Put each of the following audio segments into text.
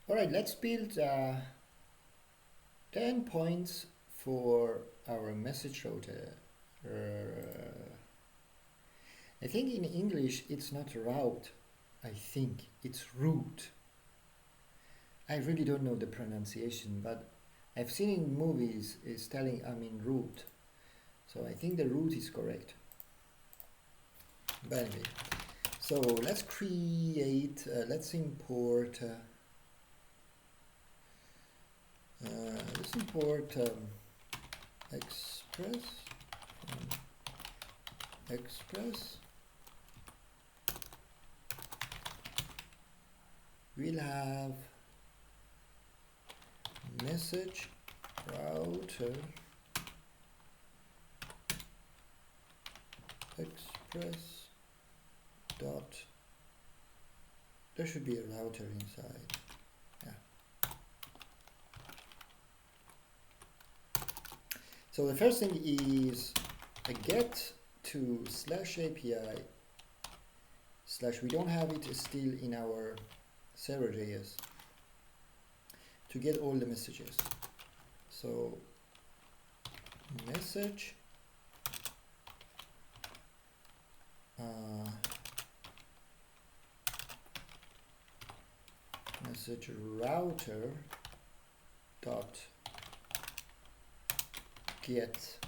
All right, let's build 10 points for our message router. I think in English it's not route, I think it's route. I really don't know the pronunciation, but I've seen in movies is telling route. So I think the route is correct. But anyway, so let's create, let's import express express. We'll have message router express dot, there should be a router inside. Yeah. So the first thing is a get to /API / we don't have it still in our server.js to get all the messages. So message message router dot get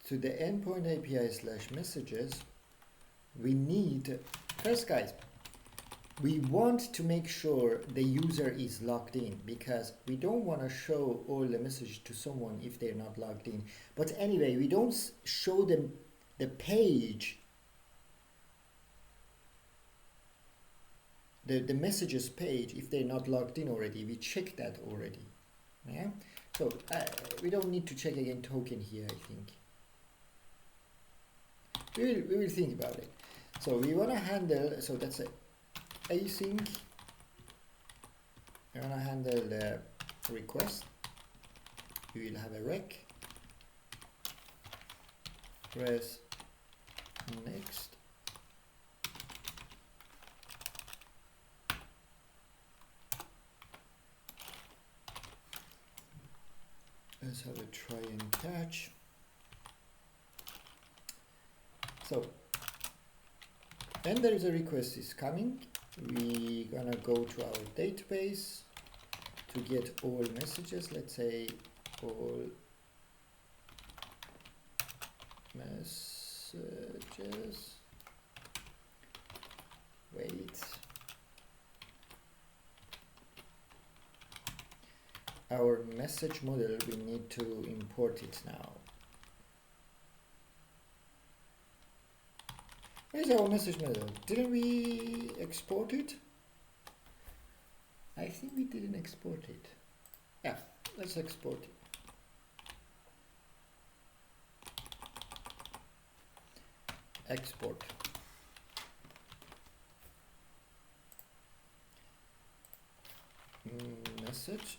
to the endpoint API / messages. We need, first guys, we want to make sure the user is logged in, because we don't want to show all the messages to someone if they're not logged in. But anyway, we don't show them the page, the messages page, if they're not logged in already. We check that already. Yeah. So we don't need to check again token here, I think. We will think about it. So we want to handle, so that's a async. We want to handle the request. We will have a rec. Press next. Let's have a try and catch. So when there is a request is coming, we're gonna go to our database to get all messages. Let's say all messages. Wait. Our message model, we need to import it now. Where's our message model? Didn't we export it? I think we didn't export it. Yeah, let's export it. Export. Message.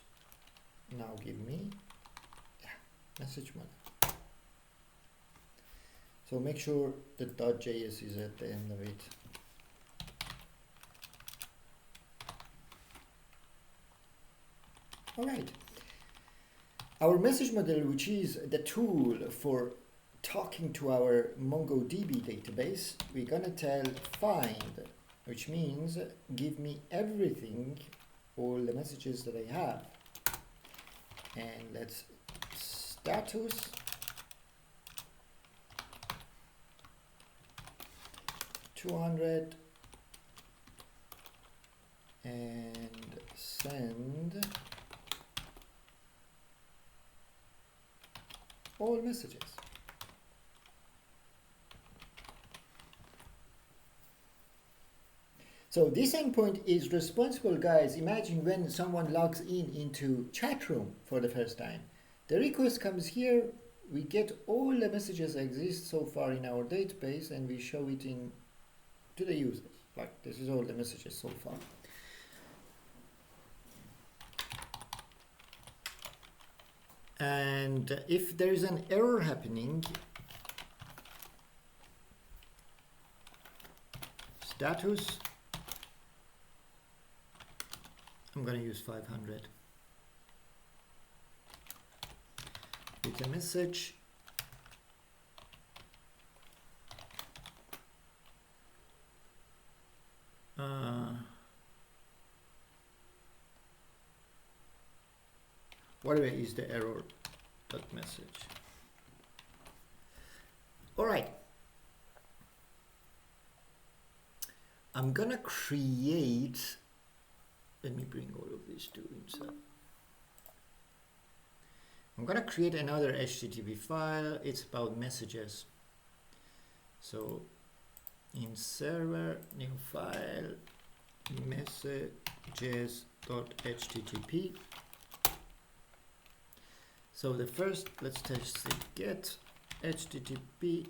Now give me, yeah, message model. So make sure the .js is at the end of it. All right. Our message model, which is the tool for talking to our MongoDB database, we're gonna tell find, which means give me everything, all the messages that I have. And let's status $200 and send all messages. So this endpoint is responsible, guys. Imagine when someone logs into chat room for the first time. The request comes here, we get all the messages that exist so far in our database, and we show it to the users. Like, this is all the messages so far. And if there is an error happening, status I'm going to use 500. With a message. Whatever is the error dot message. All right. I'm gonna create. Let me bring all of these two inside. I'm gonna create another HTTP file. It's about messages. So in server, new file, messages.http. So the first, let's test it, get http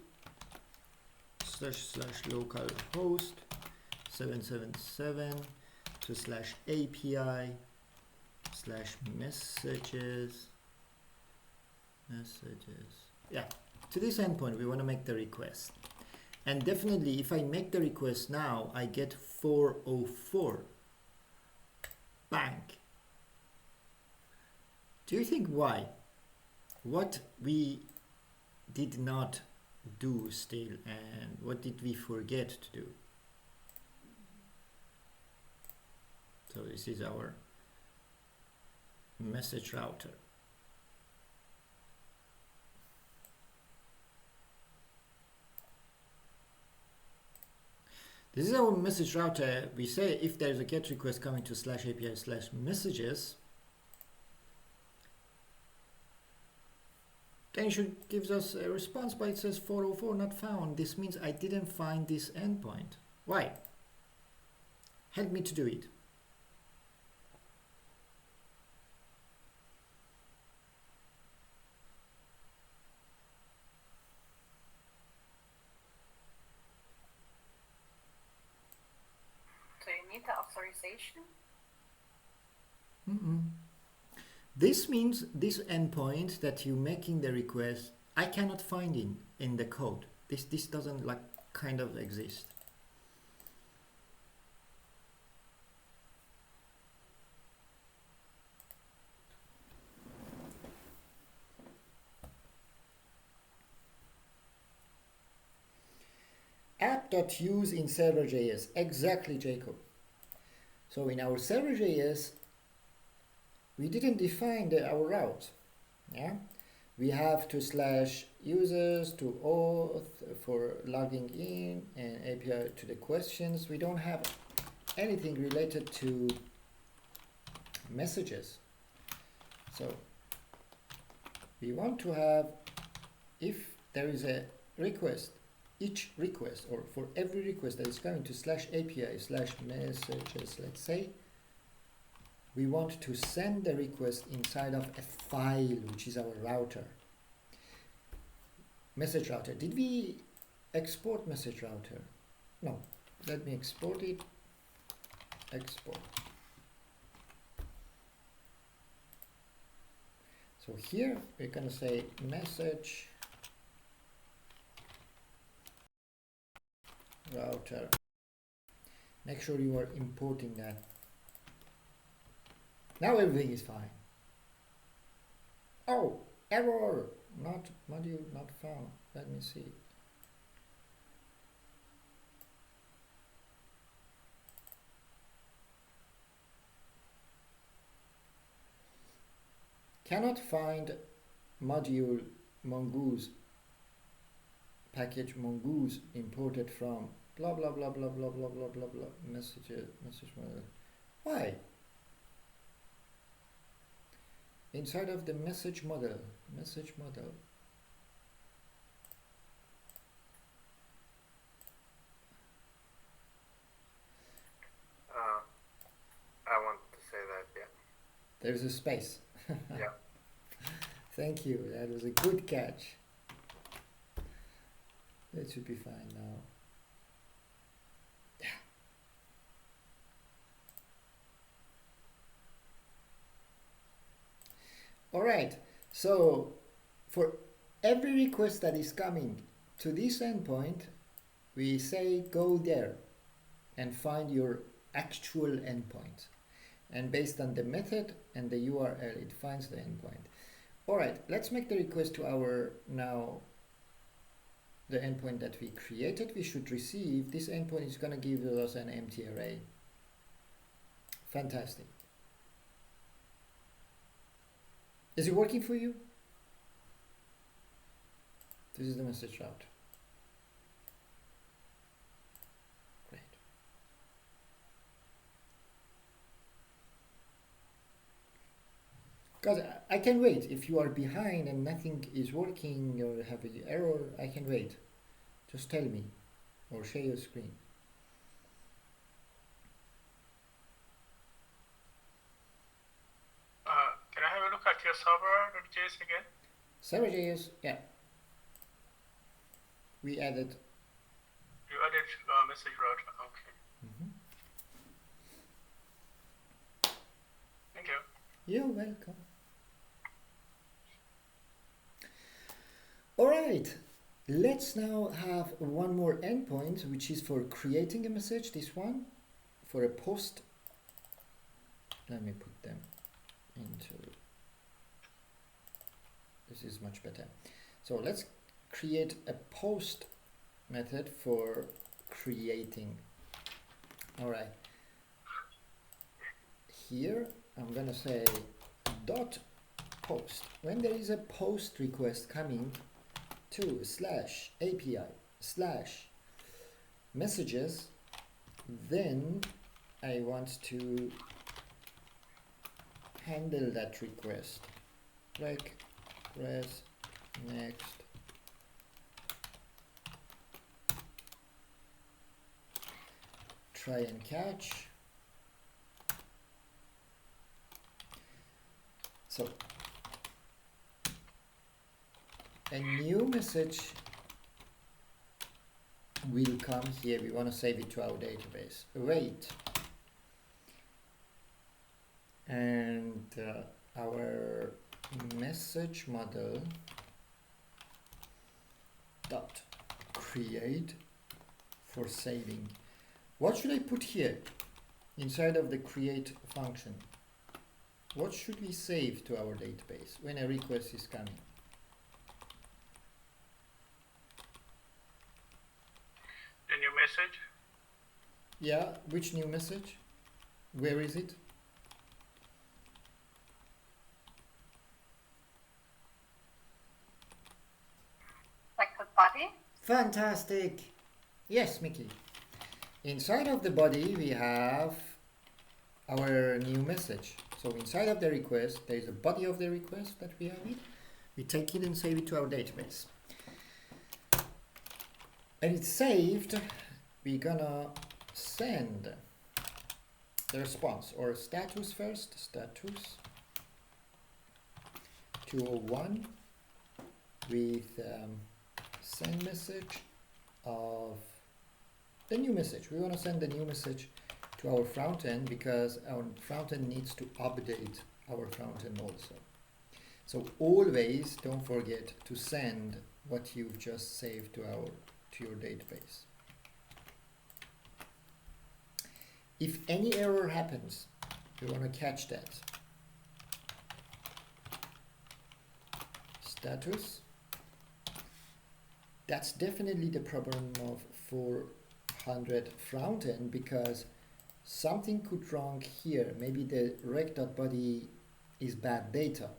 //localhost 777 to /API /messages. Yeah, to this endpoint we want to make the request. And definitely if I make the request now, I get 404. Bang. Do you think why? What we did not do still, and what did we forget to do? So this is our message router. This is our message router. We say if there is a GET request coming to /API /messages, then it should give us a response, but it says 404 not found. This means I didn't find this endpoint. Why? Help me to do it. So you need the authorization? This means this endpoint that you're making the request, I cannot find in the code. This doesn't like kind of exist. App.use in server.js. Exactly, Jacob. So in our server.js, we didn't define our route. Yeah, we have to /users to auth for logging in and API to the questions. We don't have anything related to messages. So we want to have, if there is a request, each request, or for every request that is coming to /API /messages, let's say, we want to send the request inside of a file, which is our router. Message router. Did we export message router? No. Let me export it. Export. So here we're going to say message router. Make sure you are importing that. Now everything is fine. Oh, error! Not module not found. Let me see. Cannot find module mongoose, package mongoose imported from blah blah blah blah blah blah blah blah blah message model. Why? Inside of the message model. I want to say that, yeah. There's a space. Yeah. Thank you. That was a good catch. That should be fine now. Yeah. All right. So for every request that is coming to this endpoint, we say go there and find your actual endpoint. And based on the method and the URL, it finds the endpoint. All right, let's make the request to our now the endpoint that we created. We should receive this endpoint is going to give us an empty array. Fantastic. Is it working for you? This is the message route. Great. Because I can wait. If you are behind and nothing is working or have an error, I can wait. Just tell me or share your screen. Can I have a look at your server.js again? Server.js, yeah. We added. You added message route. Okay. Thank you. You're welcome. All right. Let's now have one more endpoint, which is for creating a message. This one for a post. Let me put them into. This is much better. So let's create a post method for creating. All right. Here I'm gonna say dot post. When there is a post request coming to /API/messages, then I want to handle that request. Like press next. Try and catch. So a new message will come here. We want to save it to our database. Wait. And our message model dot create for saving. What should I put here inside of the create function? What should we save to our database when a request is coming? The new message? Yeah, which new message? Where is it? Like the body? Fantastic. Yes, Mickey. Inside of the body, we have our new message. So inside of the request, there is a body of the request that we have it. We take it and save it to our database. And it's saved. We're gonna send the response or status first. Status 201 with send message of the new message. We want to send the new message to our front end because our front end needs to update our front end also. So always don't forget to send what you've just saved to your database. If any error happens, we want to catch that. Status. That's definitely the problem of 400 front end because something could wrong here. Maybe the rec.body is bad data.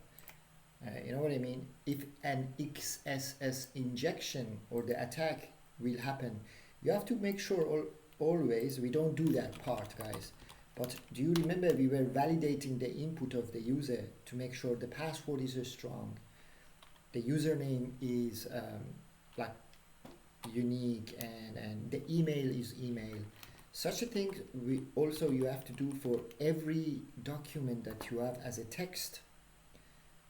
You know what I mean? If an XSS injection or the attack will happen, you have to make sure always we don't do that part, guys. But do you remember we were validating the input of the user to make sure the password is strong, the username is like unique, and the email is email. Such a thing you have to do for every document that you have as a text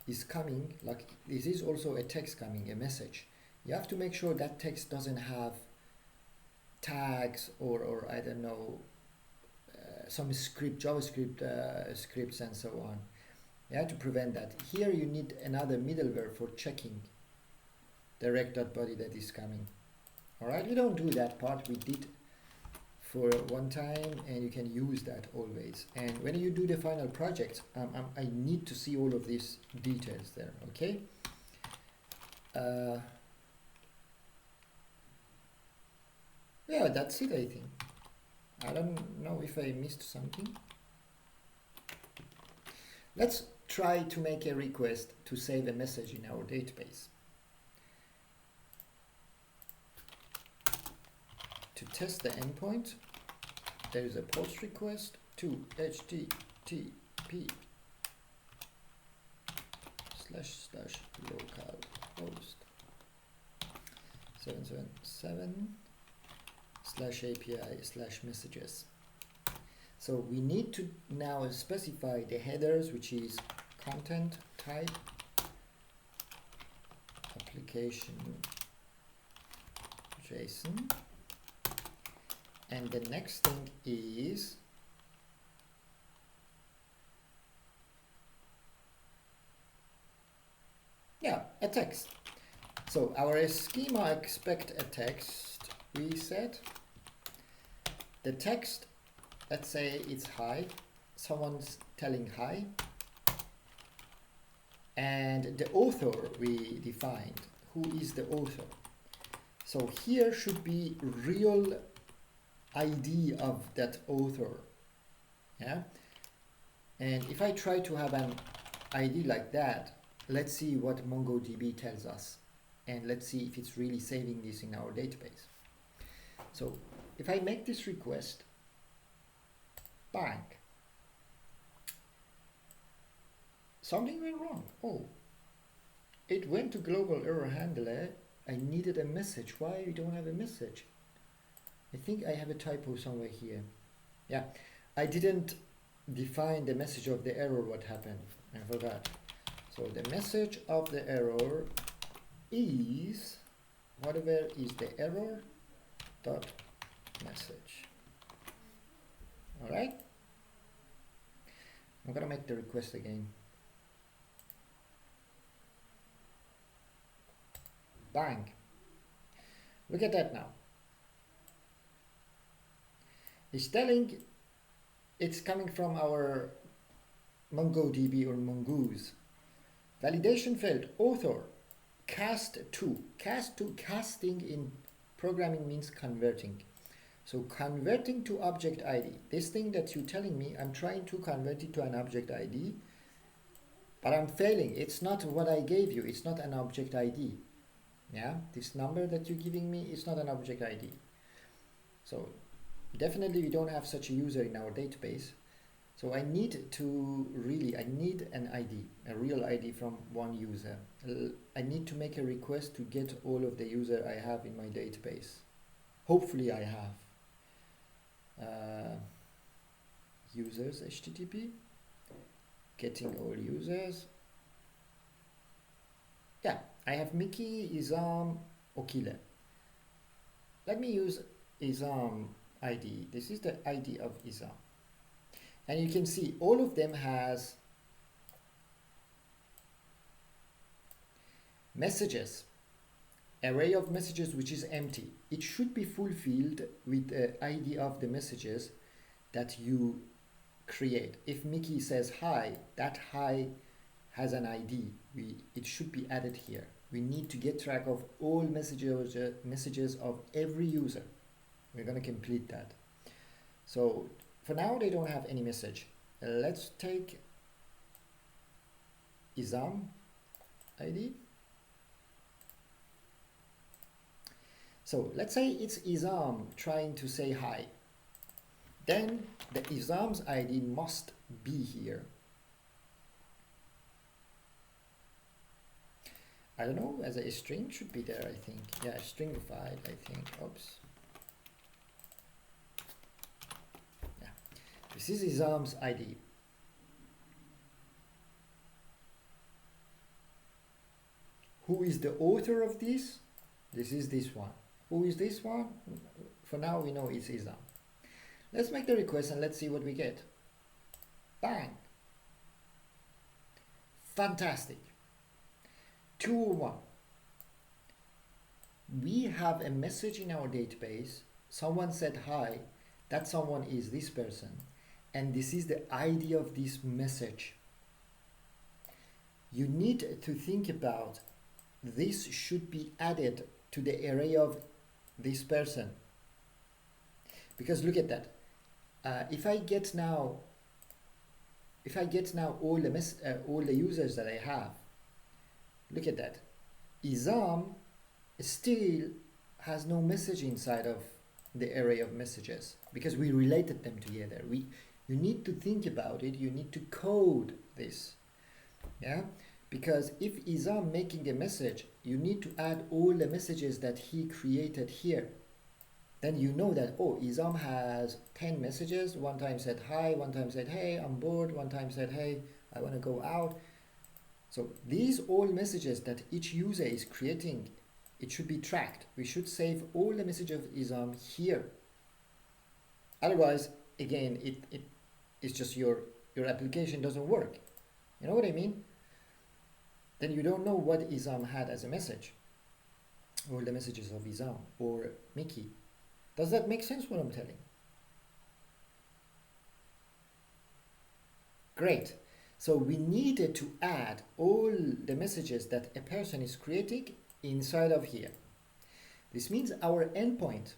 is coming. Like this is also a text coming, a message. You have to make sure that text doesn't have tags or I don't know, some JavaScript scripts and so on. You have to prevent that. Here you need another middleware for checking the rec.body that is coming. Alright, we don't do that part. We did for one time, and you can use that always. And when you do the final project, I need to see all of these details there, okay? Yeah, that's it, I think. I don't know if I missed something. Let's try to make a request to save a message in our database. To test the endpoint, there is a post request to http://localhost 777/API/messages. So we need to now specify the headers, which is content type application JSON. And the next thing is a text. So our schema expect a text, we said. The text, let's say it's hi, someone's telling hi. And the author we defined, who is the author. So here should be real ID of that author, yeah? And if I try to have an ID like that, let's see what MongoDB tells us. And let's see if it's really saving this in our database. So if I make this request, bang, something went wrong. Oh, it went to global error handler. I needed a message. Why we don't have a message? I think I have a typo somewhere here. Yeah, I didn't define the message of the error. What happened? I forgot. So the message of the error is whatever is the error dot message. All right. I'm gonna make the request again. Bang. Look at that now. It's telling it's coming from our MongoDB or Mongoose. Validation failed. Author. Cast to. Cast to. Casting in programming means converting. So converting to object ID. This thing that you're telling me, I'm trying to convert it to an object ID, but I'm failing. It's not what I gave you. It's not an object ID. Yeah, this number that you're giving me is not an object ID. So definitely we don't have such a user in our database. So I need an ID, a real ID from one user. I need to make a request to get all of the user I have in my database. Hopefully I have. Users HTTP, getting all users. Yeah, I have Mickey, Izam, Okile. Let me use Izam ID. This is the ID of Izam. And you can see all of them has messages, array of messages which is empty. It should be fulfilled with the ID of the messages that you create. If Mickey says hi, that hi has an ID. It should be added here. We need to get track of all messages of every user. We're going to complete that. So for now, they don't have any message. Let's take Izam ID. So let's say it's Izam trying to say hi. Then the Izam's ID must be here. I don't know, as a string should be there, I think. Yeah, stringified, I think. Oops. Yeah. This is Izam's ID. Who is the author of this? This is this one. Who is this one? For now, we know it's Izam. Let's make the request and let's see what we get. Bang. Fantastic. 201. We have a message in our database. Someone said hi. that someone is this person, and this is the ID of this message. You need to think about this should be added to the array of this person. Because look at that. If I get now all the users that I have, look at that. Isam still has no message inside of the array of messages because we related them together. You need to think about it. You need to code this, yeah. Because if Isam making a message, you need to add all the messages that he created here. Then you know that, oh, Isam has 10 messages. One time said hi, one time said hey, I'm bored, one time said hey, I want to go out. So these all messages that each user is creating, it should be tracked. We should save all the messages of Isam here. Otherwise, again, it's just your application doesn't work. You know what I mean? Then you don't know what Isam had as a message. All the messages of Isam or Mickey. Does that make sense what I'm telling? Great. So we needed to add all the messages that a person is creating inside of here. This means our endpoint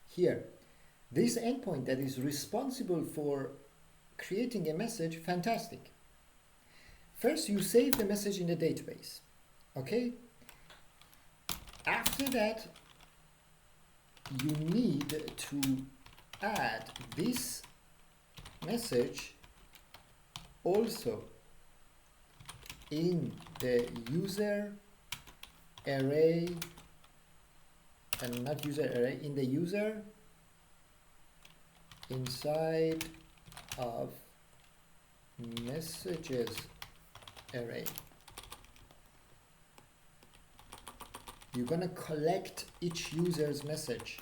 here, this endpoint that is responsible for creating a message, fantastic. First, you save the message in the database, okay? After that, you need to add this message also in the user array, and not user array, in the user inside of messages array. You're gonna collect each user's message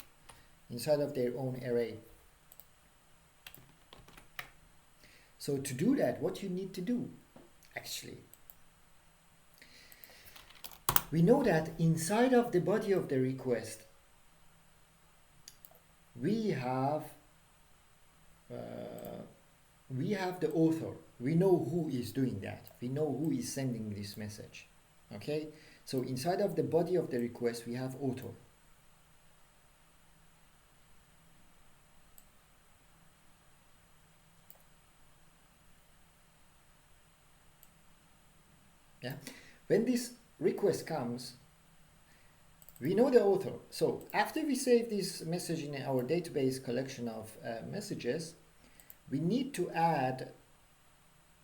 inside of their own array. So to do that, what you need to do, actually, we know that inside of the body of the request, we have the author. We know who is doing that. We know who is sending this message. Okay? So inside of the body of the request, we have author. Yeah? When this request comes, we know the author. So after we save this message in our database collection of messages, we need to add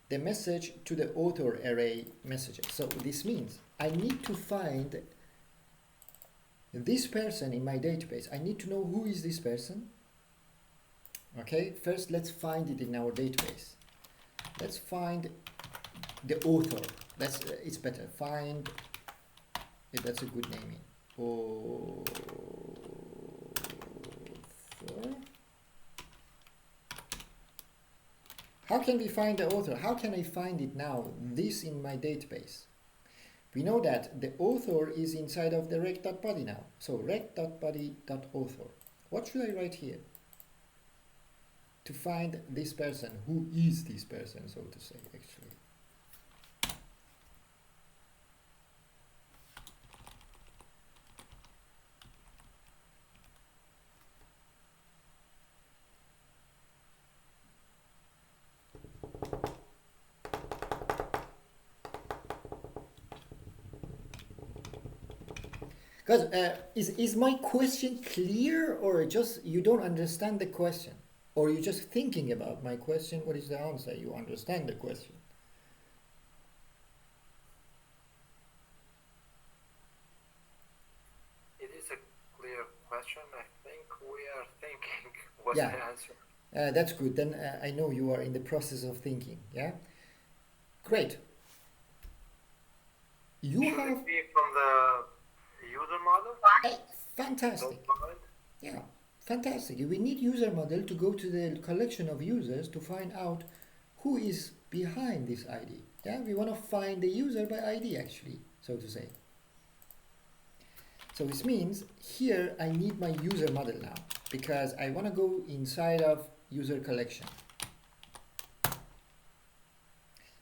the message to the author array messages. So this means I need to find this person in my database. I need to know who is this person. Okay, first let's find it in our database. Let's find the author. It's better. Find, that's a good naming. Author. How can we find the author? How can I find it now? This in my database. We know that the author is inside of the rec.body now. So rec.body.author. What should I write here? To find this person. Who is this person, so to say, actually? Because is my question clear, or just you don't understand the question, or you're just thinking about my question? What is the answer? You understand the question. It is a clear question. I think we are thinking what's Yeah. the answer. That's good. Then I know you are in the process of thinking. Yeah. Great. You Should have it be from the user model? fantastic. Don't mind. Yeah, fantastic. We need user model to go to the collection of users to find out who is behind this ID. Yeah, we want to find the user by ID, actually, so to say. So this means here I need my user model now because I want to go inside of user collection.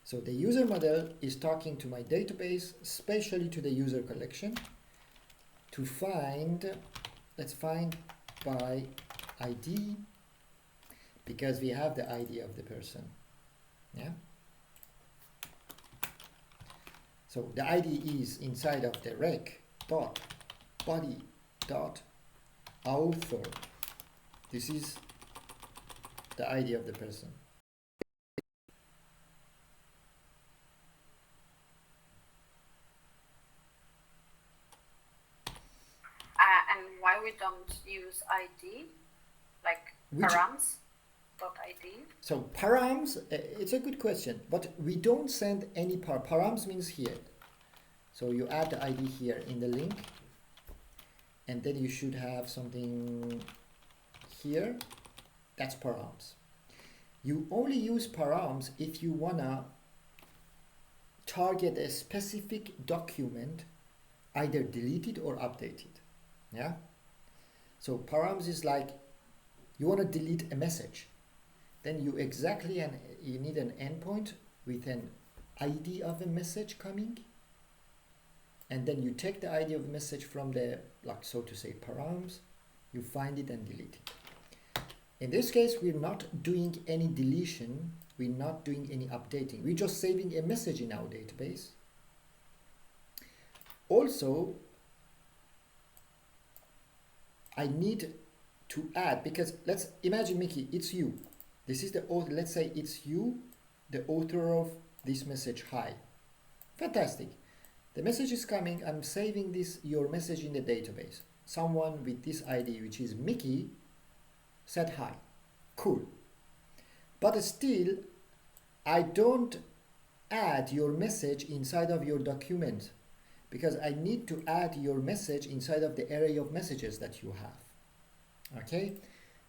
So the user model is talking to my database, especially to the user collection, to find, let's find by ID, because we have the ID of the person. Yeah. So the ID is inside of the rec dot body dot author. This is the ID of the person. And why we don't use ID, like Which- params.id? So params, it's a good question, but we don't send any params means here. So you add the ID here in the link, and then you should have something here. That's params. You only use params if you wanna target a specific document, either deleted or updated. Yeah. So params is like you want to delete a message, then you you need an endpoint with an ID of a message coming, and then you take the ID of the message from the, like, so to say, params, you find it and delete it. In this case, we're not doing any deletion, we're not doing any updating, we're just saving a message in our database. Also, I need to add, because let's imagine, Mickey, it's you. This is the author. Let's say it's you, the author of this message. Hi. Fantastic. The message is coming. I'm saving your message in the database. Someone with this ID, which is Mickey, said hi. Cool. But still, I don't add your message inside of your document, because I need to add your message inside of the array of messages that you have. Okay?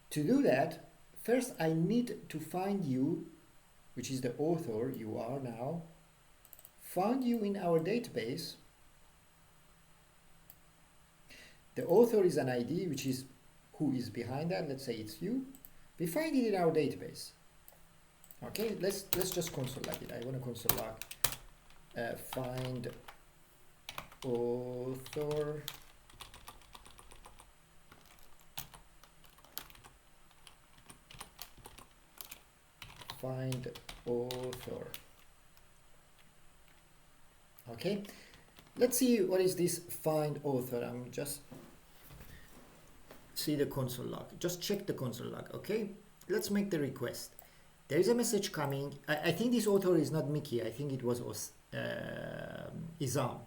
To do that, first I need to find you, which is the author, you are now, find you in our database. The author is an ID, which is who is behind that. Let's say it's you. We find it in our database. Okay, let's just console log it. I want to console log find author find author. Okay, let's see what is this find author. I'm just see the console log. Just check the console log. Okay, let's make the request. There is a message coming. I think this author is not Mickey. I think it was Izam.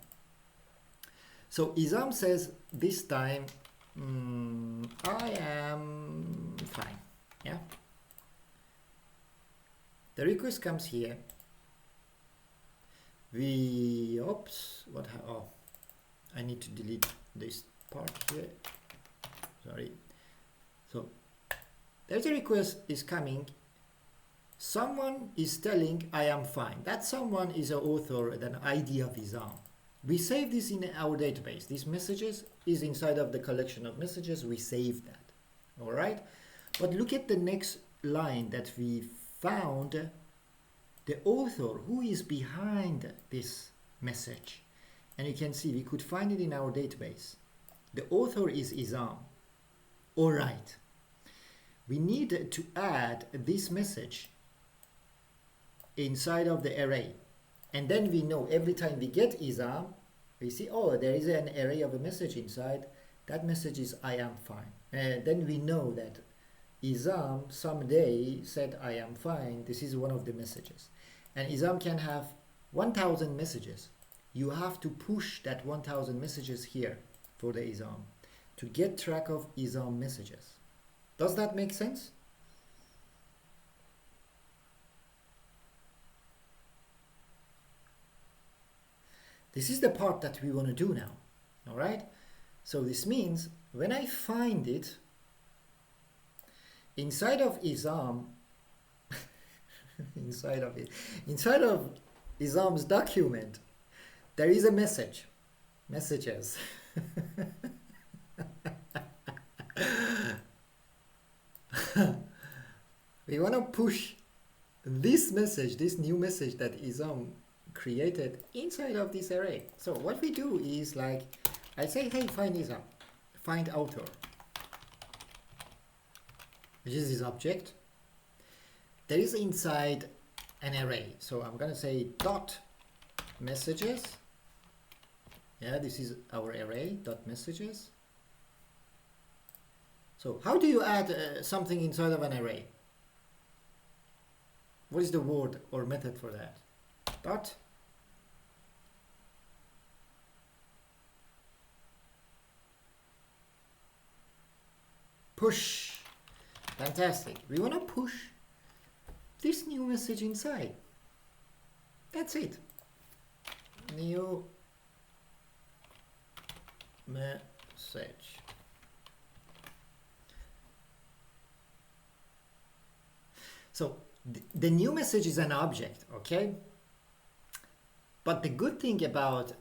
So Izam says this time, I am fine. Yeah. The request comes here. Oh, I need to delete this part here. Sorry. So there's a request is coming. Someone is telling I am fine. That someone is an author, an ID of Izam. We save this in our database. These messages is inside of the collection of messages. We save that. All right. But look at the next line that we found the author who is behind this message. And you can see we could find it in our database. The author is Izam. All right. We need to add this message inside of the array. And then we know every time we get Izam, we see, oh, there is an array of a message inside. That message is I am fine. And then we know that Izam someday said I am fine. This is one of the messages. And Izam can have 1,000 messages. You have to push that 1,000 messages here for the Izam to get track of Izam messages. Does that make sense? This is the part that we want to do now. All right. So this means when I find it inside of Izam, inside of Izam's document, there is a messages. we want to push this message, this new message that Isam created inside of this array. So what we do is like, I say, hey, find Isam, find author, which is this object. There is inside an array. So I'm going to say dot messages. Yeah, this is our array, dot messages. So how do you add something inside of an array? What is the word or method for that? Dot push. Fantastic. We want to push this new message inside. That's it. New message. So the new message is an object, okay? But the good thing about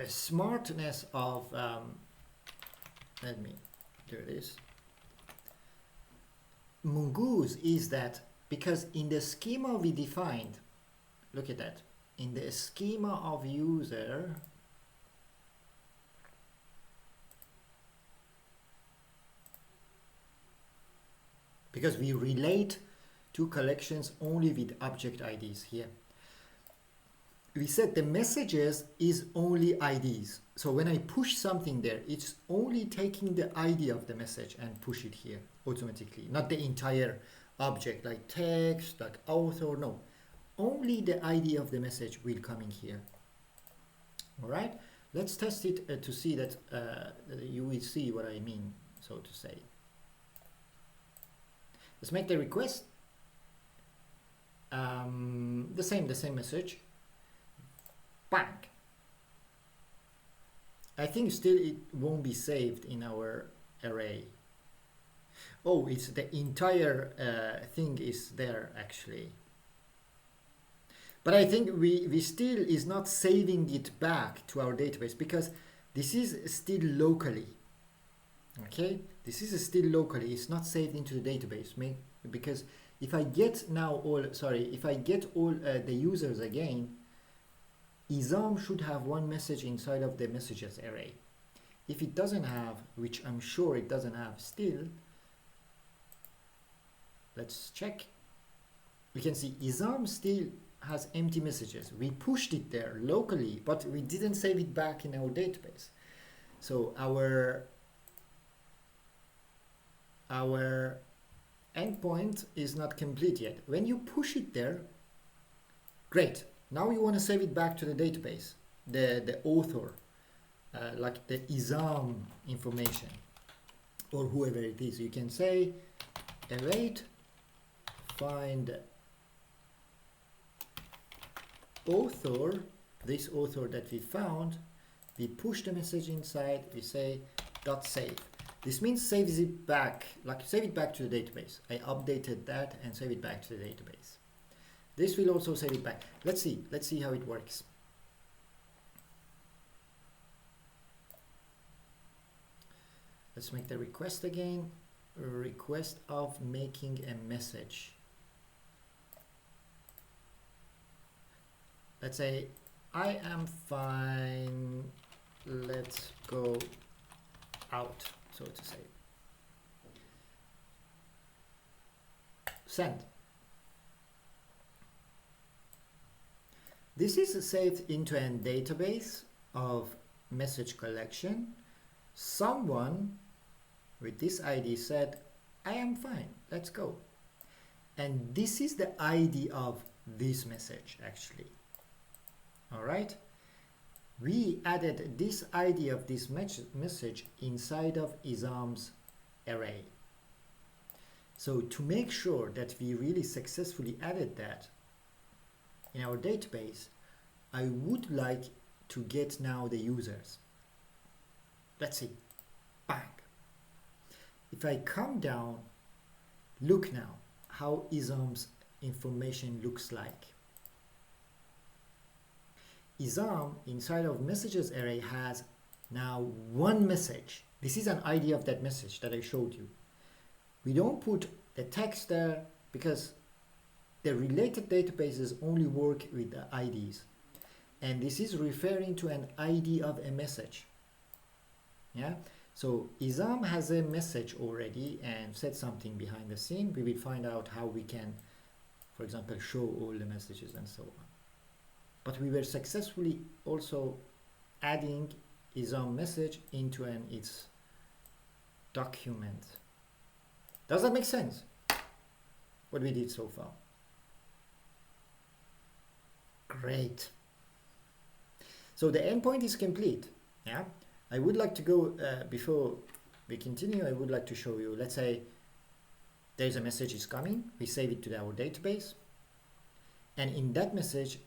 smartness of, let me do this, Mongoose is that because in the schema we defined, look at that, in the schema of user, because we relate to collections only with object IDs here. We said the messages is only IDs. So when I push something there, it's only taking the ID of the message and push it here automatically, not the entire object like text, like author, no. Only the ID of the message will come in here. All right, let's test it to see that you will see what I mean, so to say. Let's make the request. The same message. Bang. I think still it won't be saved in our array. Oh, it's the entire thing is there actually. But I think we still is not saving it back to our database because this is still locally. Okay, this is still locally. It's not saved into the database. Because if I get now all, if I get all the users again, Isam should have one message inside of the messages array. If it doesn't have, which I'm sure it doesn't have still, let's check. We can see Isam still has empty messages. We pushed it there locally, but we didn't save it back in our database. So our endpoint is not complete yet. When you push it there, great. Now you want to save it back to the database, the author, like the Isam information, or whoever it is. You can say await find author, this author that we found. We push the message inside. We say dot save. This means saves it back, like save it back to the database. I updated that and save it back to the database. This will also save it back. Let's see how it works. Let's make the request again. Request of making a message. Let's say I am fine. Let's go out, so to say. Send. This is saved into a database of message collection. Someone with this ID said, I am fine, let's go. And this is the ID of this message actually. All right. We added this ID of this message inside of Isam's array. So to make sure that we really successfully added that in our database, I would like to get now the users. Let's see. Bang. If I come down, look now how Isam's information looks like. Isam inside of messages array has now one message. This is an ID of that message that I showed you. We don't put the text there because the related databases only work with the IDs. And this is referring to an ID of a message. Yeah. So Isam has a message already and said something behind the scene. We will find out how we can, for example, show all the messages and so on. But we were successfully also adding Isam message into its document. Does that make sense? What we did so far? Great. So the endpoint is complete. Yeah. I would like to go, before we continue, I would like to show you, let's say there's a message is coming, we save it to our database, and in that message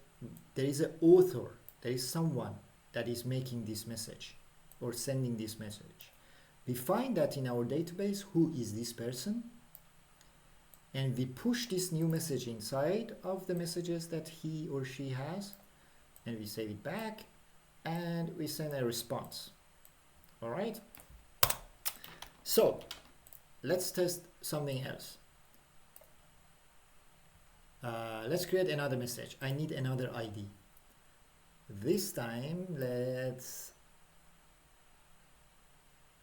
there is an author, there is someone that is making this message or sending this message. We find that in our database, who is this person, and we push this new message inside of the messages that he or she has, and we save it back, and we send a response. All right. So let's test something else. Let's create another message. I need another ID. This time, let's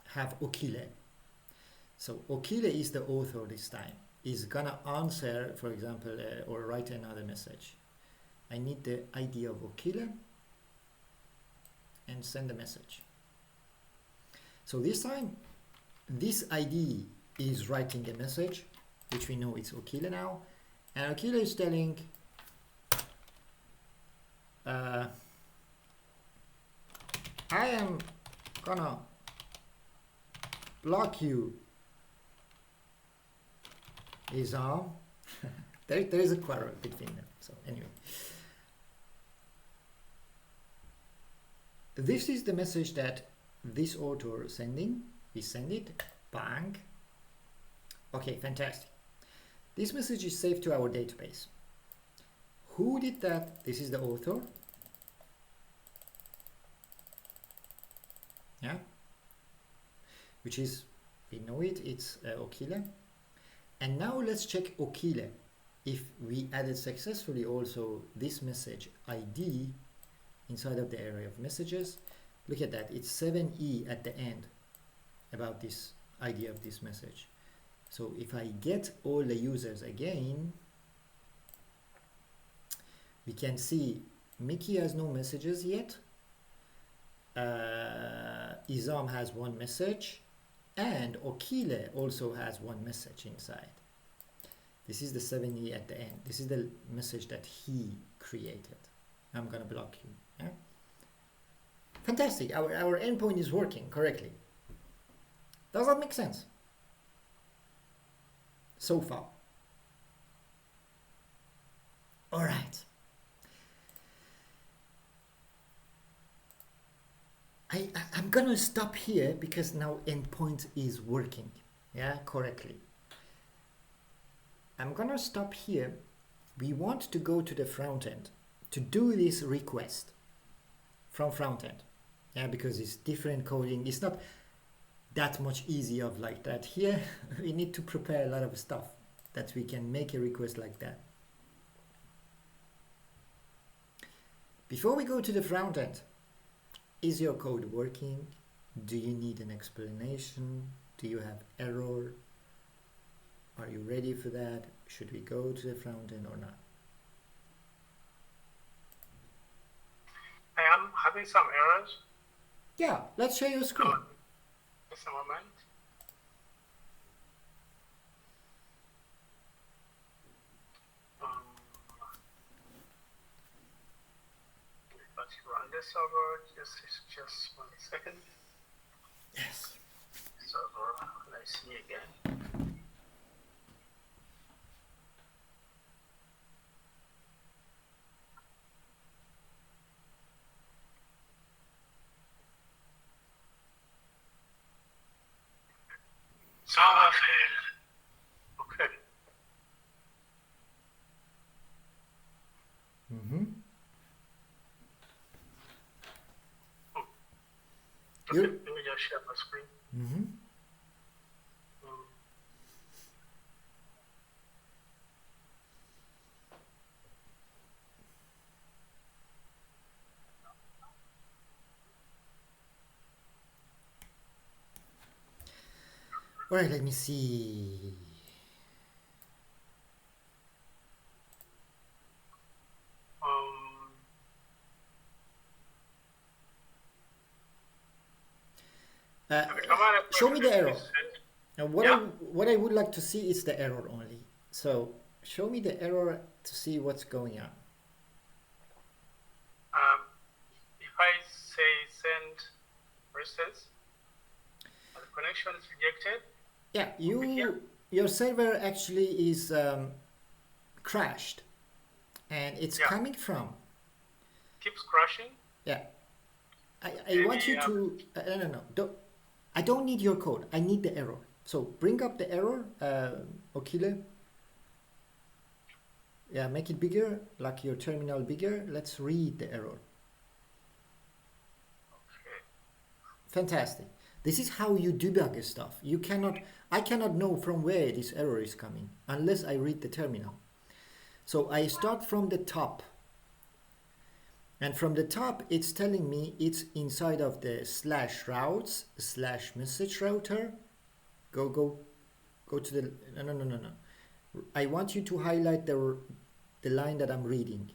have Okile. So Okile is the author this time. Is gonna answer, for example, or write another message. I need the ID of Okile and send a message. So this time, this ID is writing a message, which we know it's Okile now, and Okile is telling I am gonna block you, Isam. there is a quarrel between them. So anyway, this is the message that this author sending. We send it, bang. Okay, fantastic. This message is saved to our database. Who did that? This is the author. Yeah, which is, we know it, it's Okile. And now let's check Okile if we added successfully also this message ID inside of the array of messages. Look at that, it's 7E at the end about this ID of this message. So if I get all the users again, we can see Mickey has no messages yet. Isam has one message, and Okile also has one message inside. This is the 7E at the end. This is the message that he created. I'm gonna block you. Yeah? Fantastic. Our endpoint is working correctly. Does that make sense? So far. All right. I'm gonna stop here because now endpoint is working, yeah, correctly. I'm gonna stop here. We want to go to the front end to do this request from front end, yeah, because it's different coding. It's not that much easy of like that. Here we need to prepare a lot of stuff that we can make a request like that. Before we go to the front end, is your code working? Do you need an explanation? Do you have error? Are you ready for that? Should we go to the front end or not? I am having some errors. Yeah, let's share your screen. Just a moment. Let's run the server. Just 1 second. Yes. Server. Let's see again. Server failed. Okay. Mm-hmm. Okay, let me just share my screen. Mm-hmm. All right, let me see. Um, the command Show me the error. is set. Now, Yeah. what I would like to see is the error only. So show me the error to see what's going on. If I say send, for instance, and the connection is rejected. Yeah, here. your server actually is crashed, and it's Yeah. coming from. Keeps crashing. Yeah, I want you to no. I don't need your code. I need the error. So bring up the error, Okile. Yeah, make it bigger, like your terminal bigger. Let's read the error. Okay. Fantastic. This is how you debug stuff. I cannot know from where this error is coming unless I read the terminal. So I start from the top. And from the top, it's telling me it's inside of the /routes/message router. Go to the, no. I want you to highlight the line that I'm reading.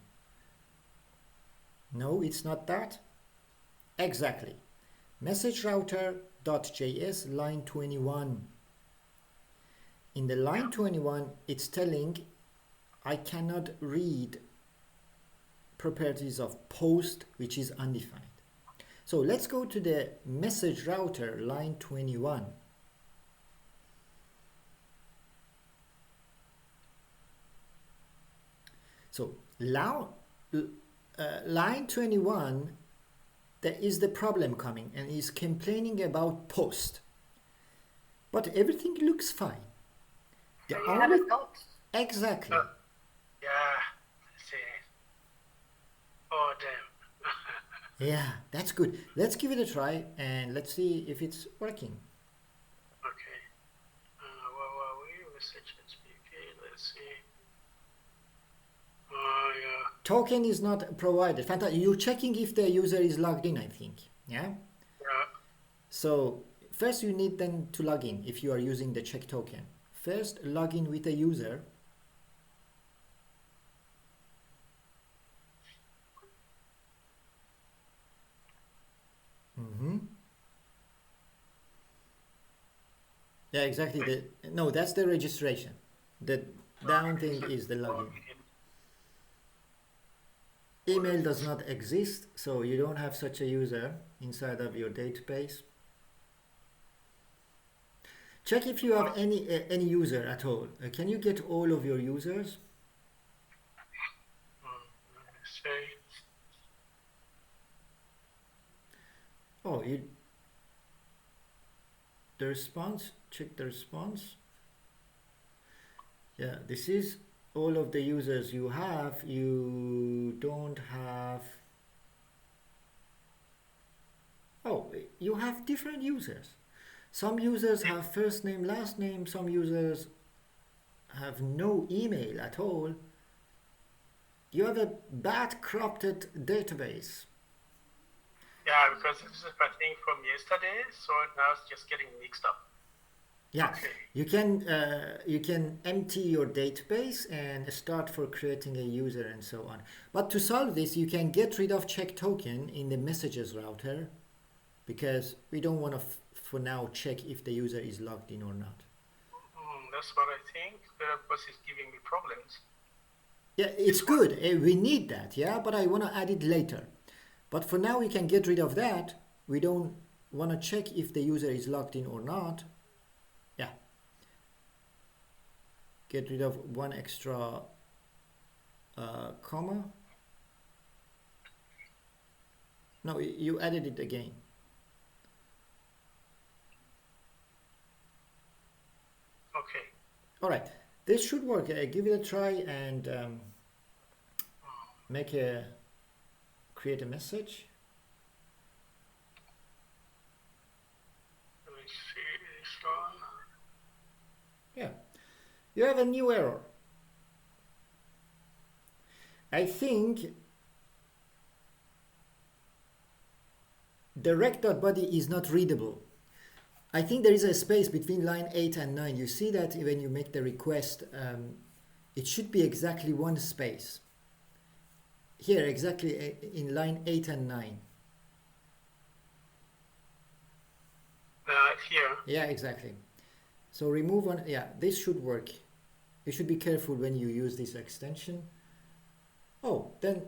No, it's not that. Exactly. Message router.js line 21. In the line 21, it's telling I cannot read properties of post, which is undefined. So let's go to the message router line 21. So line 21, there is the problem coming and is complaining about post. But everything looks fine. So you have a note. Exactly. Yeah. See. Oh damn. Yeah, that's good. Let's give it a try and let's see if it's working. Okay. Well, we message HTTP. Let's see. Yeah. Token is not provided. Fantastic. You're checking if the user is logged in, I think. Yeah. Yeah. So first you need then to log in if you are using the check token. First log in with a user. Yeah, exactly. No, that's the registration. The down thing is the login. Email does not exist, so you don't have such a user inside of your database. Check if you have any user at all. Can you get all of your users? Say. Oh, the response. Check the response. Yeah, this is all of the users you have. You don't have. Oh, you have different users. Some users have first name, last name. Some users have no email at all. You have a bad corrupted database. Yeah, because this is a thing from yesterday, so now it's just getting mixed up. Yeah, Okay. you can empty your database and start for creating a user and so on. But to solve this, you can get rid of check token in the messages router, because we don't want to for now check if the user is logged in or not. That's what I think, because it's giving me problems. Yeah, it's good. We need that, yeah, but I want to add it later. But for now, we can get rid of that. We don't want to check if the user is logged in or not. Yeah. Get rid of one extra comma. No, you added it again. Okay. All right. This should work. Give it a try and create a message. Let me see this one. Yeah. You have a new error. I think the rec.body is not readable. I think there is a space between line 8 and 9. You see that when you make the request, it should be exactly one space. Here, exactly in line 8 and 9. Here. Yeah, exactly. So remove one. Yeah, this should work. You should be careful when you use this extension. Oh, then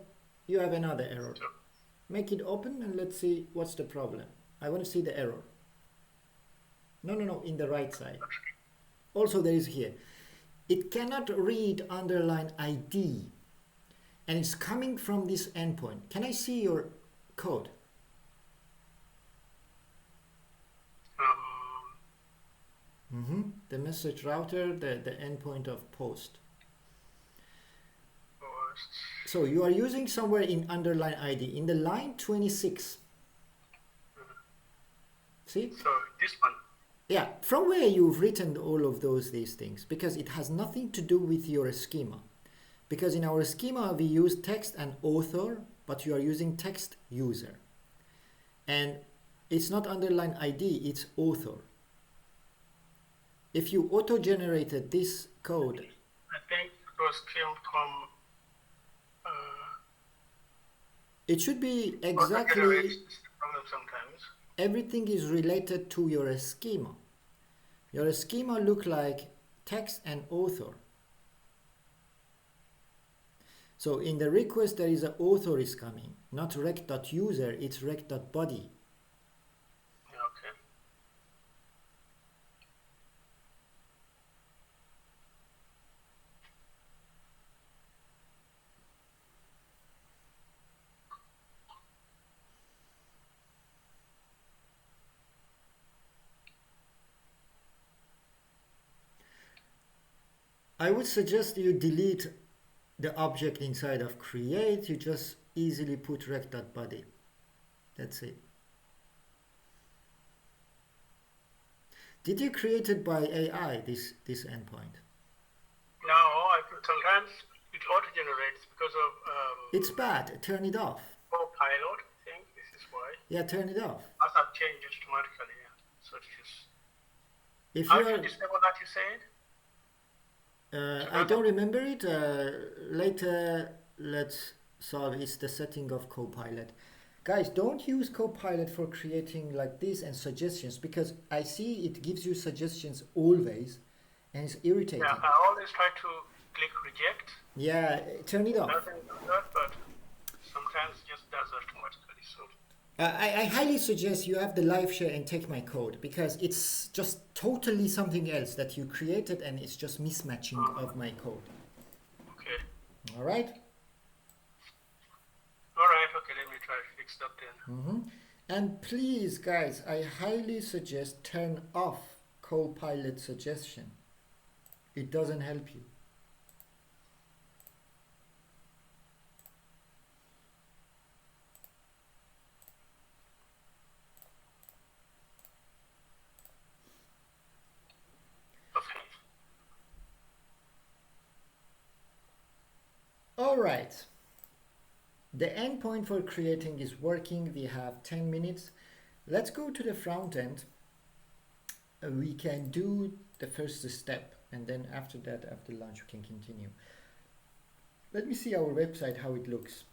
you have another error. Make it open and let's see what's the problem. I want to see the error. No, in the right side. Also there is here. It cannot read underline ID. And it's coming from this endpoint. Can I see your code? The message router, the endpoint of post. So you are using somewhere in underline ID, in the line 26. See? So this one. Yeah, from where you've written all of these things, because it has nothing to do with your schema. Because in our schema we use text and author, but you are using text user. And it's not underline ID, it's author. If you auto-generated this code, I think it was came from. it should be exactly. Sometimes. Everything is related to your schema. Your schema look like text and author. So in the request there is an author is coming, not rec.user, it's rec.body. Okay. I would suggest you delete the object inside of create, you just easily put rec.body. That's it. Did you create it by AI, this endpoint? No, I think sometimes it auto-generates because of... it's bad, turn it off. Copilot, I think this is why. Yeah, turn it off. As I've changed it automatically, yeah. So it's just... If How you do you are, disable that, you said? I don't remember it. Later, let's solve. It's the setting of Copilot. Guys, don't use Copilot for creating like this and suggestions, because I see it gives you suggestions always, and it's irritating. Yeah, I always try to click reject. Yeah, turn it off. Doesn't do that, but sometimes it just does automatically. So I highly suggest you have the live share and take my code, because it's just totally something else that you created and it's just mismatching of my code. okay. All right? All right. Okay. Let me try to fix that then. And please, guys, I highly suggest turn off Copilot suggestion. It doesn't help you. All right. The endpoint for creating is working. We have 10 minutes. Let's go to the front end. We can do the first step, and then after that, after lunch, we can continue. Let me see our website, how it looks.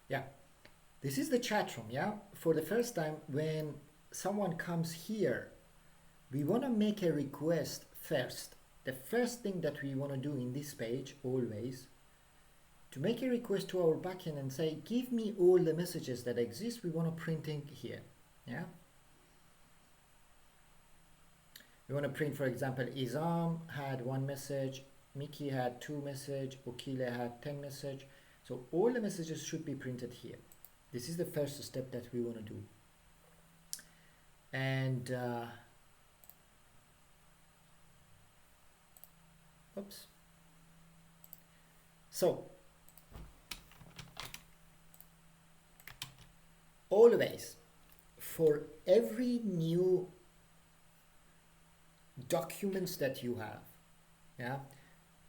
Yeah, this is the chat room. Yeah, for the first time, when someone comes here, we want to make a request first. The first thing that we want to do in this page, always, to make a request to our backend and say, give me all the messages that exist, we want to print in here. Yeah. We want to print, for example, Izam had 1 message, Miki had 2 messages, Okile had 10 messages. So all the messages should be printed here. This is the first step that we want to do. And oops. So always, for every new documents that you have, yeah,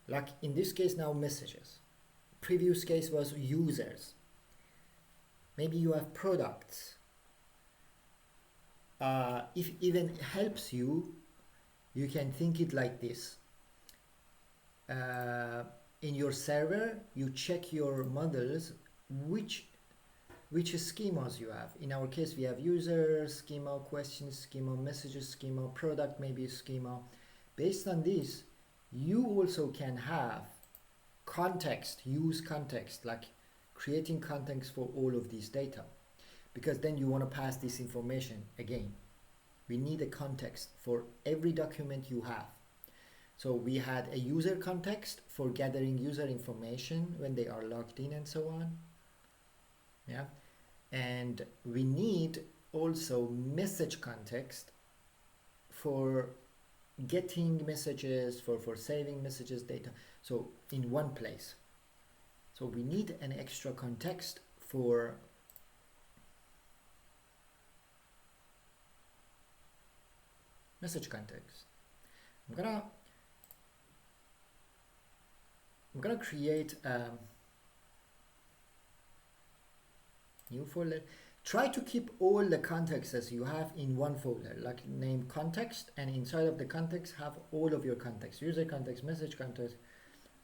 like in this case now messages, previous case was users, maybe you have products. If even helps you, you can think it like this. In your server, you check your models, which schemas you have. In our case, we have user schema, questions schema, messages schema, product maybe schema. Based on this, you also can have context, use context, like creating context for all of these data, because then you want to pass this information again. We need a context for every document you have. So we had a user context for gathering user information when they are logged in and so on. Yeah. And we need also message context for getting messages, for saving messages data. So in one place. So we need an extra context for message context. I'm gonna create a new folder. Try to keep all the contexts as you have in one folder, like name context, and inside of the context have all of your context, user context, message context,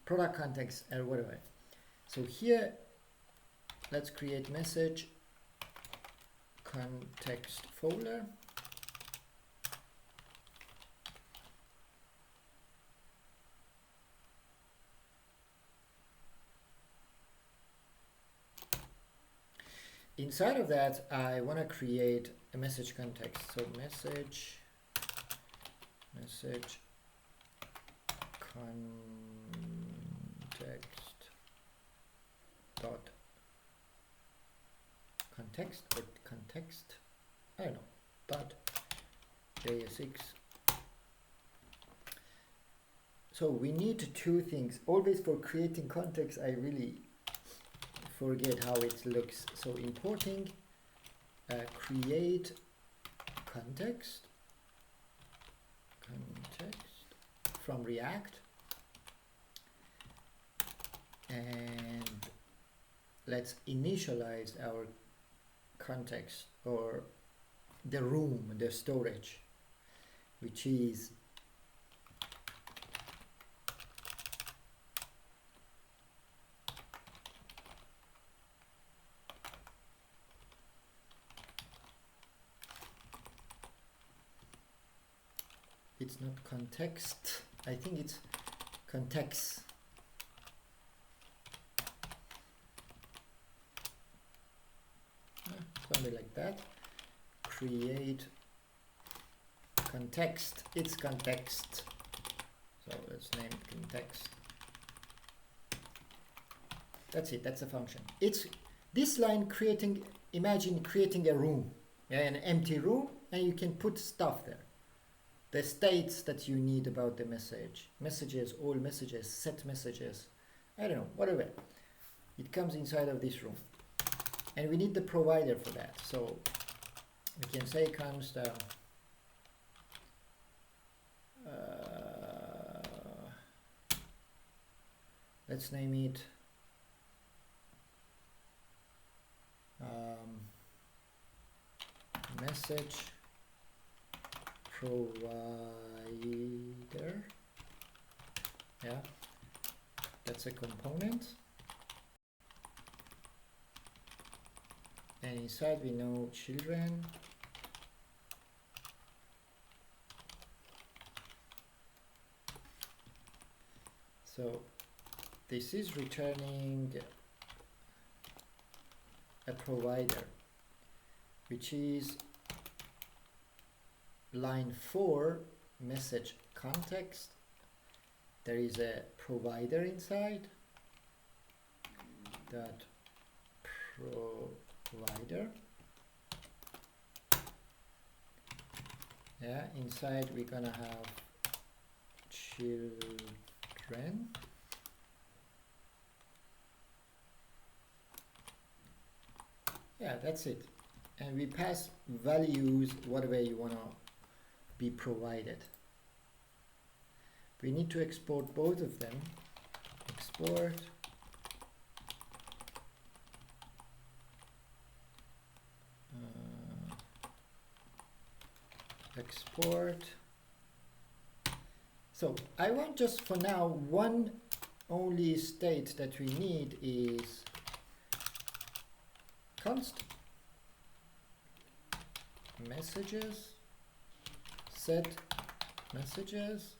product context, or whatever. So here, let's create message context folder. Inside of that, I want to create a message context. So message context or context, I don't know, dot JSX. So we need two things. Always for creating context, I really forget how it looks. So importing create context from React, and let's initialize our context or the room, the storage, which is it's not context, I think it's context. Something like that. Create context, it's context. So let's name it context. That's it, that's a function. It's this line creating, imagine creating a room, yeah, an empty room, and you can put stuff there. The states that you need about the messages, all messages, set messages, I don't know, whatever. It comes inside of this room. And we need the provider for that. So we can say const let's name it message provider. Yeah, that's a component. And inside we know children. So this is returning a provider, which is line 4 message context. There is a provider inside that provider. Yeah, inside we're gonna have children. Yeah, that's it. And we pass values whatever you wanna be provided. We need to export both of them. Export export. So I want just for now one only state that we need is const messages set messages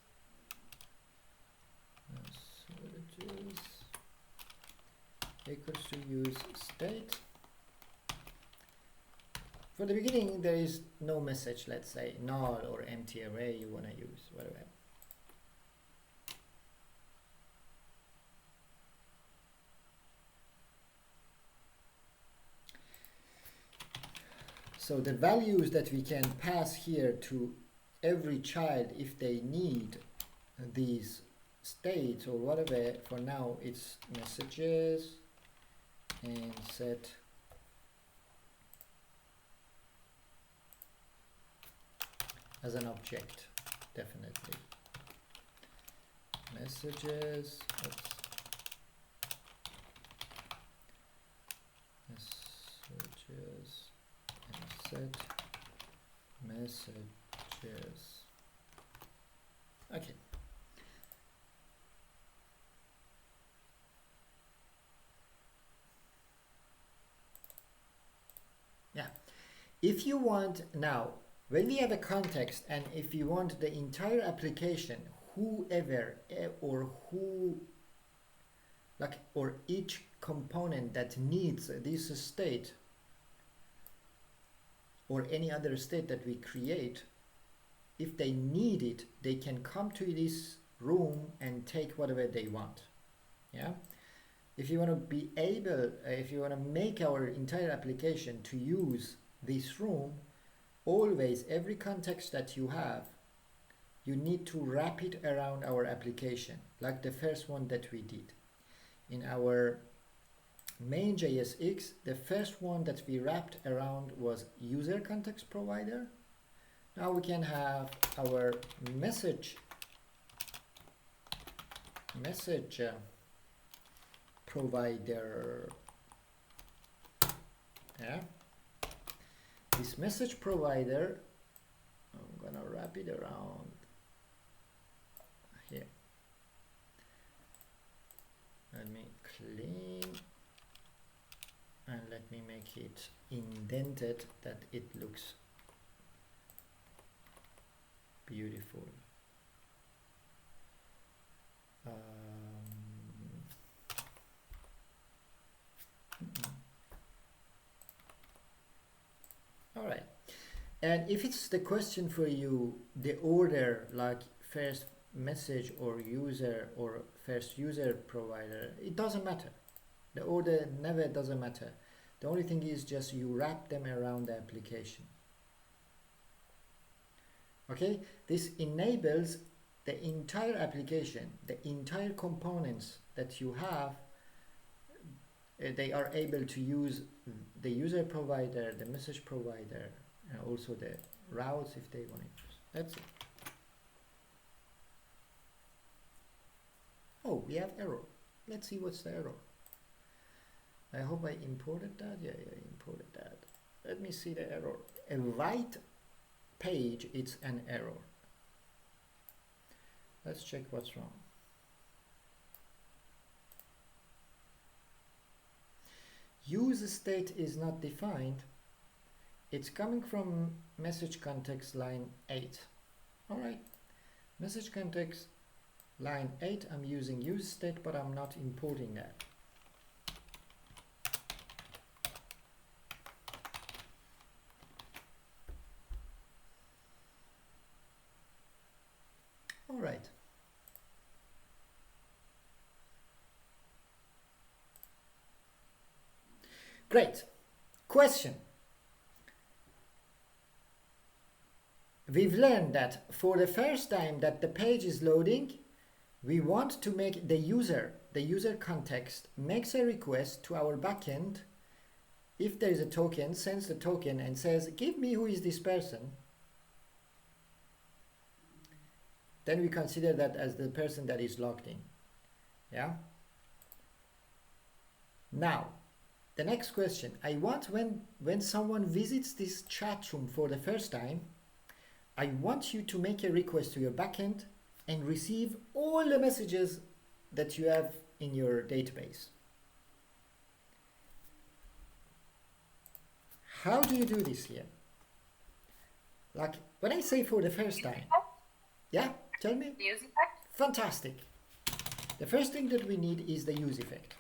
equals to use state. For the beginning there is no message, let's say null or empty array you want to use, whatever. So the values that we can pass here to every child if they need these states or whatever, for now it's messages and set as an object, definitely. Messages, messages and set messages. Okay. Yeah. If you want now, when we have a context and if you want the entire application, whoever or who, like, or each component that needs this state or any other state that we create, if they need it, they can come to this room and take whatever they want. Yeah. If you want to be able, if you want to make our entire application to use this room, always every context that you have, you need to wrap it around our application, like the first one that we did. In our main JSX, the first one that we wrapped around was user context provider. Now we can have our message provider. Yeah. This message provider, I'm gonna wrap it around here. Let me clean and let me make it indented that it looks beautiful. All right. And if it's the question for you, the order, like first message or user or first user provider, it doesn't matter. The order never doesn't matter. The only thing is just you wrap them around the application. Okay, this enables the entire application, the entire components that you have, they are able to use the user provider, the message provider, and also the routes if they want to use. That's it. Oh, we have error. Let's see what's the error. I hope I imported that. Yeah, I imported that. Let me see the error. A white page, it's an error. Let's check what's wrong. Use state is not defined. It's coming from message context line 8. All right, message context line 8, I'm using use state, but I'm not importing that. All right. Great. Question. We've learned that for the first time that the page is loading, we want to make the user context makes a request to our backend. If there is a token, sends the token and says, give me who is this person. Then we consider that as the person that is logged in. Yeah. Now, the next question, I want when someone visits this chat room for the first time, I want you to make a request to your backend and receive all the messages that you have in your database. How do you do this here? Like when I say for the first time, yeah, tell me. The use effect? Fantastic. The first thing that we need is the use effect.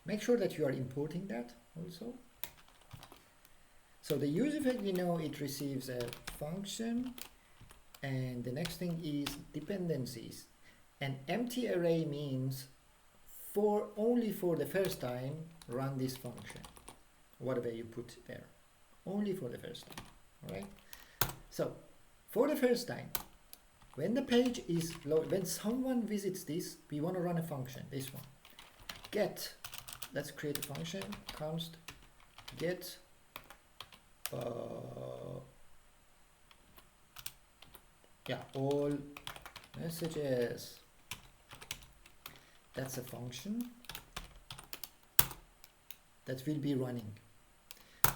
Make sure that you are importing that also. So the use effect, we know it receives a function, and the next thing is dependencies. An empty array means only for the first time run this function, whatever you put there, only for the first time. All right. So for the first time, when the page is loaded, when someone visits this, we want to run a function. This one, get. Let's create a function, const get all messages. That's a function that will be running.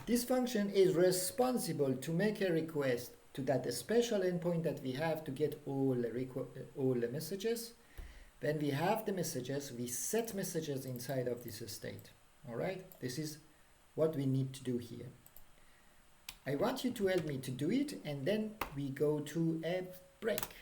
This function is responsible to make a request to that special endpoint that we have to get all the messages. When we have the messages, we set messages inside of this state. All right, this is what we need to do here. I want you to help me to do it, and then we go to a break.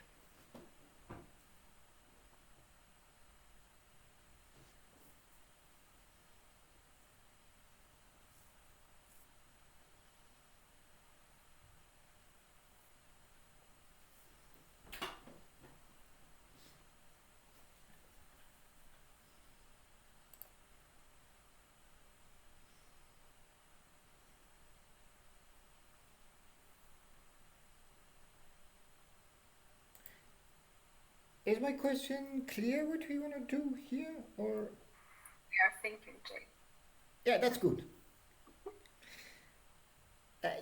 Is my question clear what we want to do here, or? We are thinking, Jay. Yeah, that's good.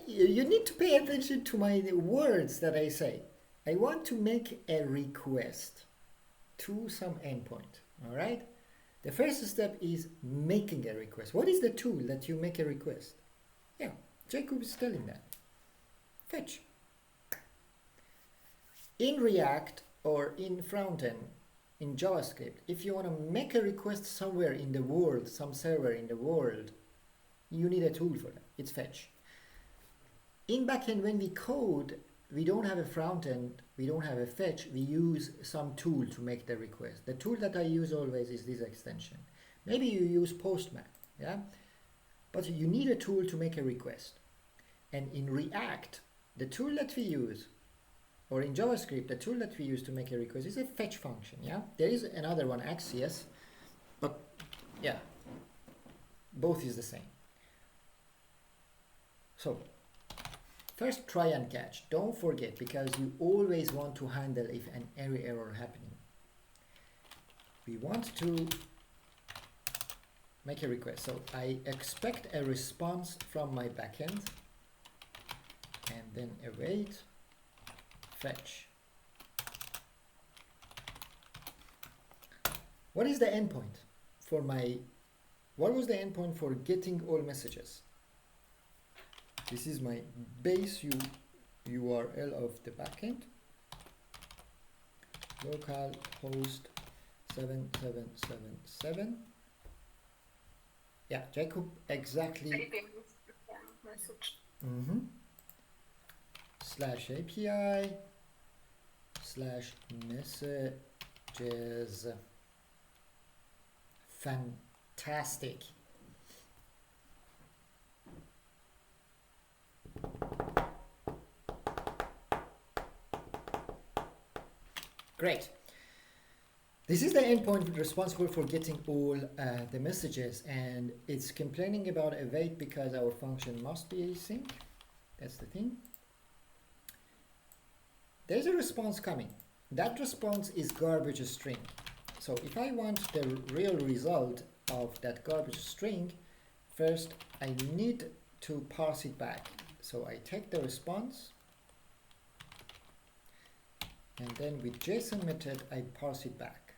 You need to pay attention to my words that I say. I want to make a request to some endpoint, all right? The first step is making a request. What is the tool that you make a request? Yeah, Jacob is telling that. Fetch. In React, or in frontend, in JavaScript, if you want to make a request somewhere in the world, some server in the world, you need a tool for that. It's fetch. In backend, when we code, we don't have a frontend, we don't have a fetch, we use some tool to make the request. The tool that I use always is this extension. Maybe you use Postman, yeah? But you need a tool to make a request. And in React, the tool that we use, or in JavaScript, the tool that we use to make a request is a fetch function, yeah? There is another one, Axios, but yeah, both is the same. So, first try and catch. Don't forget, because you always want to handle if an error happening. We want to make a request. So I expect a response from my backend, and then await fetch. What is the endpoint for what was the endpoint for getting all messages? This is my base URL of the backend. Local host 7777. Yeah, Jacob, exactly. Message. Slash API slash messages. Fantastic. Great. This is the endpoint responsible for getting all the messages, and it's complaining about await because our function must be async. That's the thing. There's a response coming. That response is garbage string. So if I want the real result of that garbage string, first I need to parse it back. So I take the response, and then with JSON method I parse it back.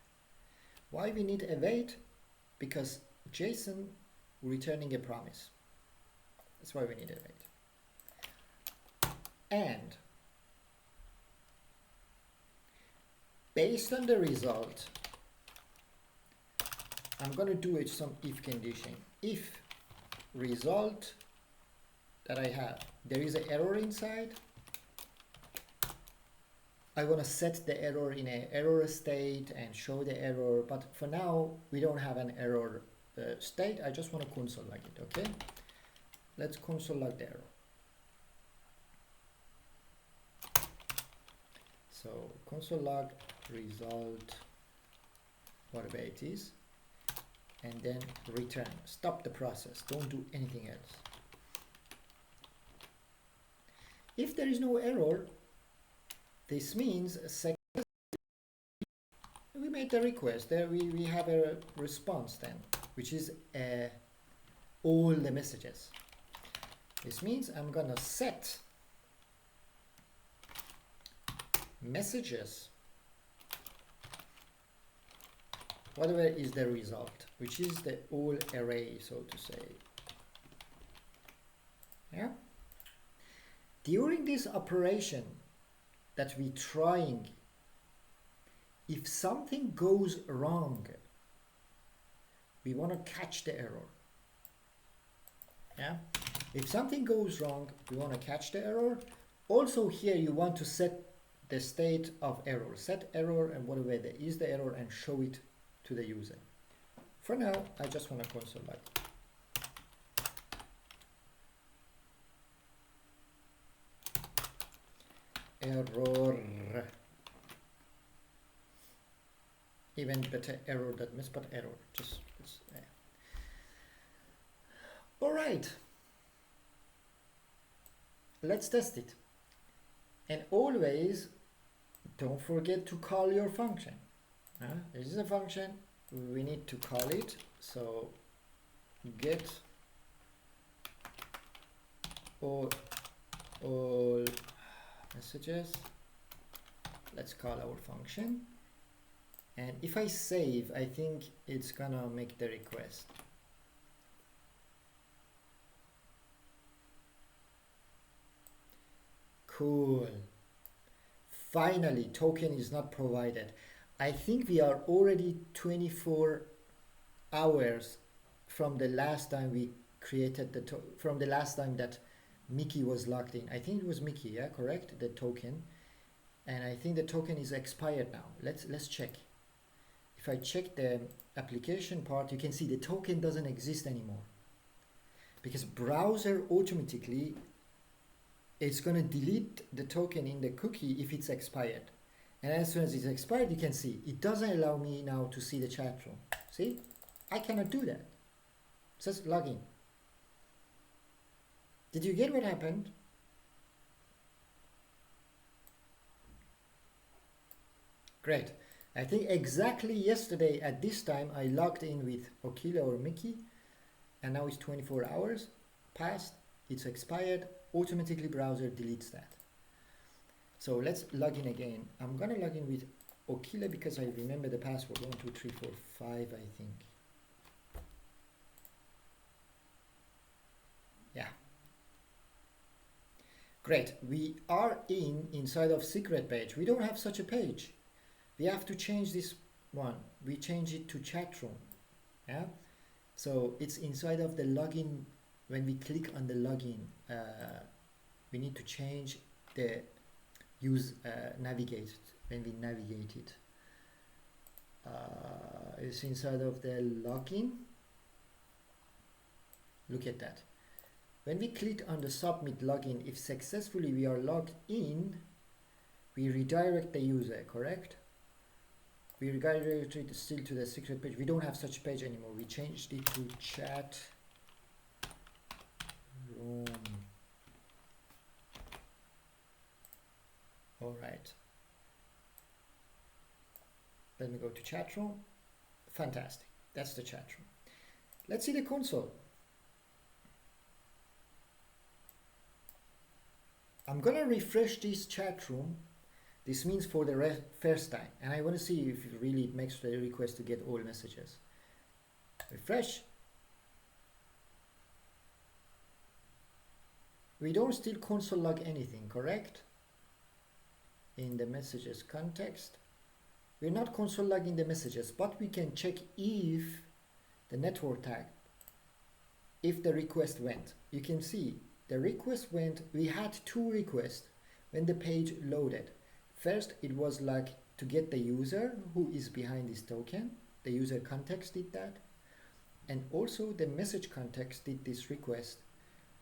Why we need await? Because JSON returning a promise. That's why we need a wait. And based on the result, I'm going to do it some if condition. If result that I have, there is an error inside, I want to set the error in an error state and show the error, but for now we don't have an error state. I just want to console log it. Okay, let's console log the error. So console log result, whatever it is, and then return. Stop the process, don't do anything else. If there is no error, this means we made the request. There we have a response then, which is all the messages. This means I'm gonna set messages, whatever is the result, which is the all array, so to say. Yeah. During this operation that we're trying, if something goes wrong, we want to catch the error. Yeah. If something goes wrong, we want to catch the error. Also here you want to set the state of error. Set error and whatever there is the error and show it to the user. For now, I just want to console log. Error. Even better error that miss, but error. Just all right. Let's test it. And always don't forget to call your function. This is a function, we need to call it. So get all messages. Let's call our function. And if I save, I think it's gonna make the request. Cool. Finally, token is not provided. I think we are already 24 hours from the last time we created from the last time that Mickey was logged in. I think it was Mickey, yeah, correct? The token. And I think the token is expired now. Let's check. If I check the application part, you can see the token doesn't exist anymore. Because browser automatically it's going to delete the token in the cookie if it's expired. And as soon as it's expired, you can see it doesn't allow me now to see the chat room. See? I cannot do that. It says login. Did you get what happened? Great. I think exactly yesterday at this time I logged in with Okila or Mickey, and now it's 24 hours past, it's expired, automatically browser deletes that. So let's log in again. I'm gonna log in with Okila because I remember the password 1 2 3 4 5, I think. Yeah. Great. We are inside of secret page. We don't have such a page. We have to change this one. We change it to chat room. Yeah. So it's inside of the login. When we click on the login, we need to change the use navigate when we navigate it. It's inside of the login. Look at that. When we click on the submit login, if successfully we are logged in, we redirect the user, correct? We redirect it still to the secret page. We don't have such page anymore. We changed it to chat room. All right. Let me go to chat room. Fantastic. That's the chat room. Let's see the console. I'm gonna refresh this chat room. This means for the first time, and I want to see if it really makes the request to get all messages. Refresh. we don't still console log anything, correct? In the messages context. We're not console logging the messages, but we can check if the network tag, if the request went. You can see the request went. We had 2 requests when the page loaded. First, it was like to get the user who is behind this token. The user context did that. And also the message context did this request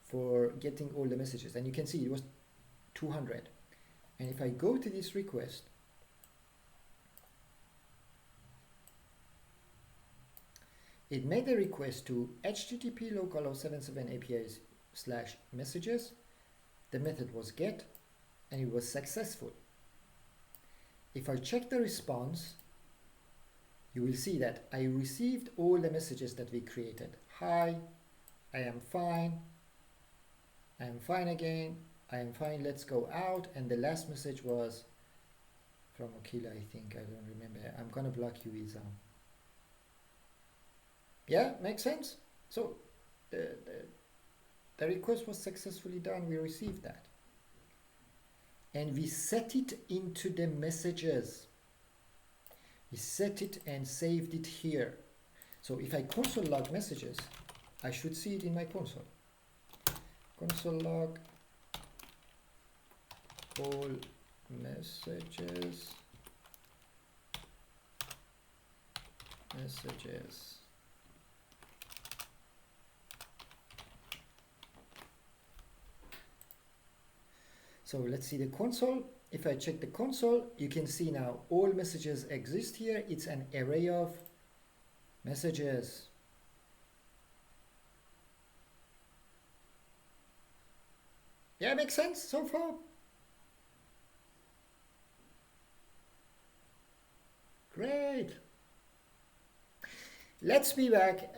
for getting all the messages. And you can see it was 200. And if I go to this request, it made a request to http localhost 77 APIs /messages. The method was get, and it was successful. If I check the response, you will see that I received all the messages that we created. Hi, I am fine, I am fine again, I am fine, let's go out. And the last message was from Okila, I think, I don't remember. I'm gonna block you, Izam. Yeah, makes sense? So the request was successfully done, we received that. And we set it into the messages. We set it and saved it here. So if I console log messages, I should see it in my console. Console log all messages. So let's see the console. If I check the console, you can see now all messages exist here. It's an array of messages. Yeah, makes sense so far? Great. Let's be back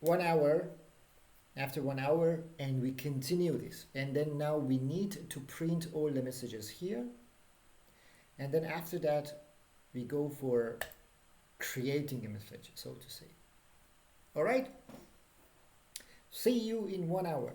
1 hour. After 1 hour, and we continue this. And then now we need to print all the messages here. And then after that, we go for creating a message, so to say. All right? See you in 1 hour.